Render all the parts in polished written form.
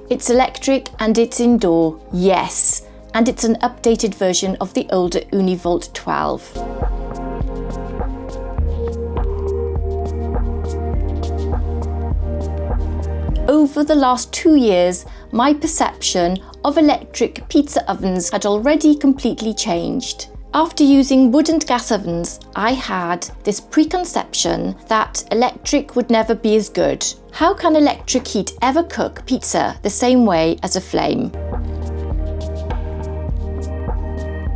It's electric and it's indoor, yes, and it's an updated version of the older Ooni Volt 12. Over the last 2 years, my perception of electric pizza ovens had already completely changed. After using wood and gas ovens, I had this preconception that electric would never be as good. How can electric heat ever cook pizza the same way as a flame?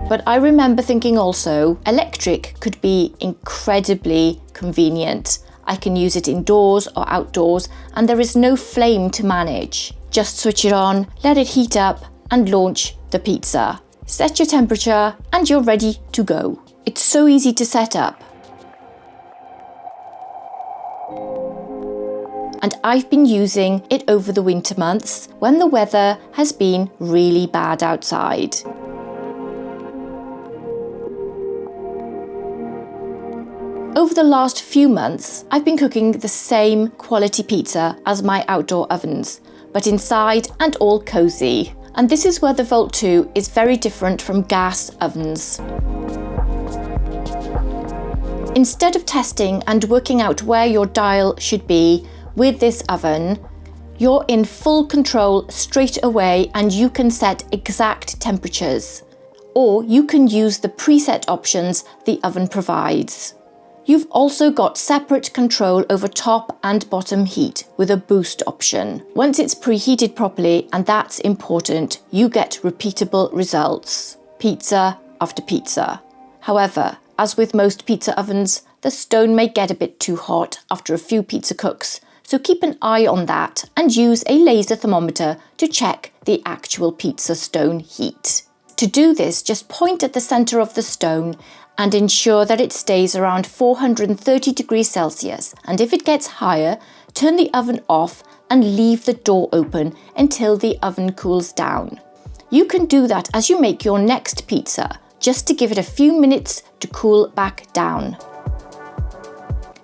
But I remember thinking also, electric could be incredibly convenient. I can use it indoors or outdoors, and there is no flame to manage. Just switch it on, let it heat up, and launch the pizza. Set your temperature and you're ready to go. It's so easy to set up. And I've been using it over the winter months when the weather has been really bad outside. Over the last few months, I've been cooking the same quality pizza as my outdoor ovens, but inside and all cozy. And this is where the Volt 2 is very different from gas ovens. Instead of testing and working out where your dial should be with this oven, you're in full control straight away and you can set exact temperatures. Or you can use the preset options the oven provides. You've also got separate control over top and bottom heat with a boost option. Once it's preheated properly, and that's important, you get repeatable results. Pizza after pizza. However, as with most pizza ovens, the stone may get a bit too hot after a few pizza cooks, so keep an eye on that and use a laser thermometer to check the actual pizza stone heat. To do this, just point at the centre of the stone and ensure that it stays around 430 degrees Celsius. And if it gets higher, turn the oven off and leave the door open until the oven cools down. You can do that as you make your next pizza, just to give it a few minutes to cool back down.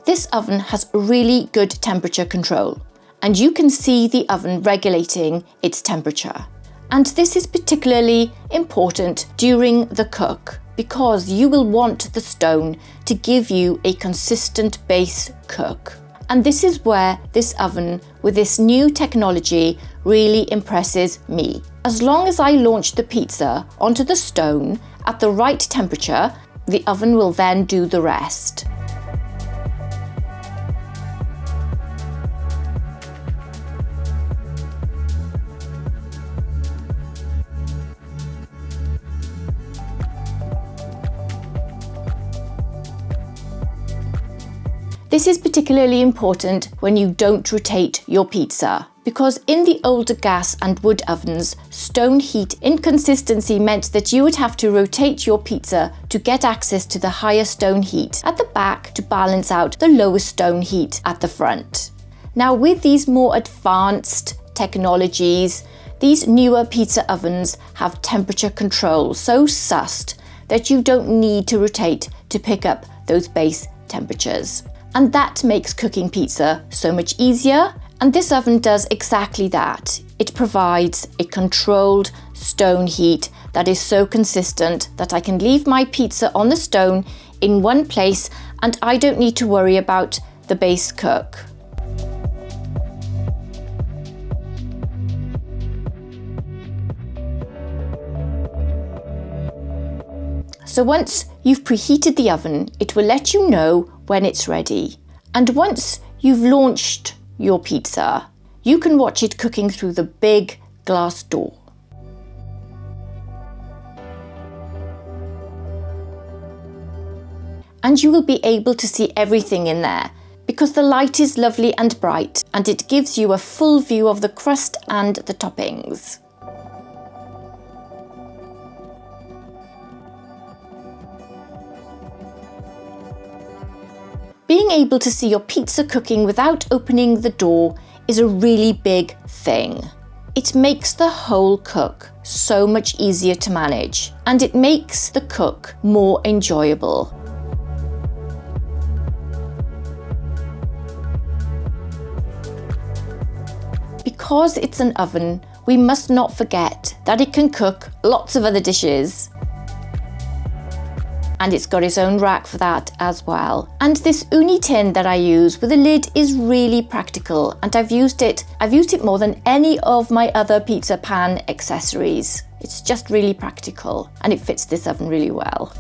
This oven has really good temperature control, and you can see the oven regulating its temperature. And this is particularly important during the cook, because you will want the stone to give you a consistent base cook. And this is where this oven with this new technology really impresses me. As long as I launch the pizza onto the stone at the right temperature, the oven will then do the rest. This is particularly important when you don't rotate your pizza, because in the older gas and wood ovens, stone heat inconsistency meant that you would have to rotate your pizza to get access to the higher stone heat at the back to balance out the lower stone heat at the front. Now, with these more advanced technologies, these newer pizza ovens have temperature control so sussed that you don't need to rotate to pick up those base temperatures. And that makes cooking pizza so much easier, and this oven does exactly that. It provides a controlled stone heat that is so consistent that I can leave my pizza on the stone in one place and I don't need to worry about the base cook. So once you've preheated the oven, it will let you know when it's ready. And once you've launched your pizza, you can watch it cooking through the big glass door. And you will be able to see everything in there because the light is lovely and bright and it gives you a full view of the crust and the toppings. Being able to see your pizza cooking without opening the door is a really big thing. It makes the whole cook so much easier to manage, and it makes the cook more enjoyable. because it's an oven, we must not forget that it can cook lots of other dishes. And it's got its own rack for that as well. And this Ooni tin that I use with a lid is really practical, and I've used it more than any of my other pizza pan accessories. It's just really practical, and it fits this oven really well.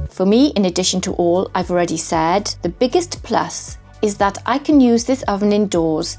For me, in addition to all I've already said, the biggest plus is that I can use this oven indoors.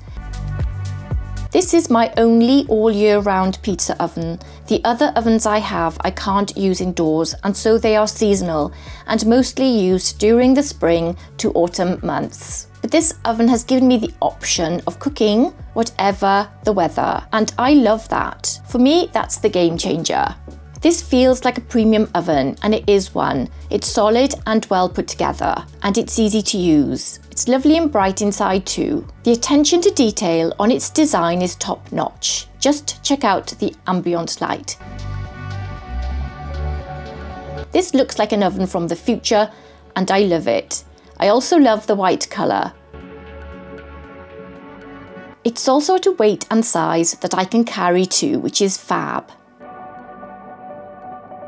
This is my only all year round pizza oven. The other ovens I have I can't use indoors, and so they are seasonal and mostly used during the spring to autumn months. But this oven has given me the option of cooking whatever the weather, and I love that. For me, that's the game changer. This feels like a premium oven, and it is one. It's solid and well put together, and it's easy to use. It's lovely and bright inside too. The attention to detail on its design is top notch. Just check out the ambient light. This looks like an oven from the future, and I love it. I also love the white colour. It's also at a weight and size that I can carry too, which is fab.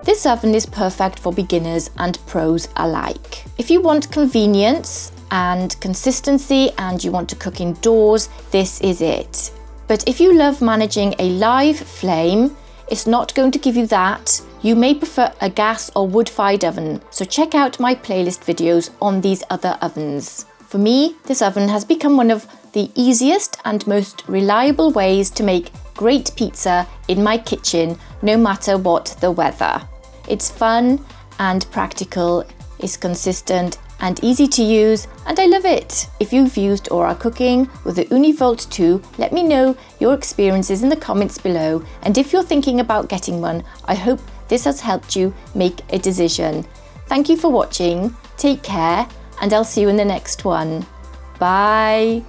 This oven is perfect for beginners and pros alike. If you want convenience and consistency and you want to cook indoors, this is it. But if you love managing a live flame, it's not going to give you that. You may prefer a gas or wood-fired oven, so check out my playlist videos on these other ovens. For me, this oven has become one of the easiest and most reliable ways to make great pizza in my kitchen, no matter what the weather. It's fun and practical, it's consistent and easy to use, and I love it. If you've used or are cooking with the Ooni Volt 2, let me know your experiences in the comments below, and if you're thinking about getting one, I hope this has helped you make a decision. Thank you for watching, take care, and I'll see you in the next one. Bye!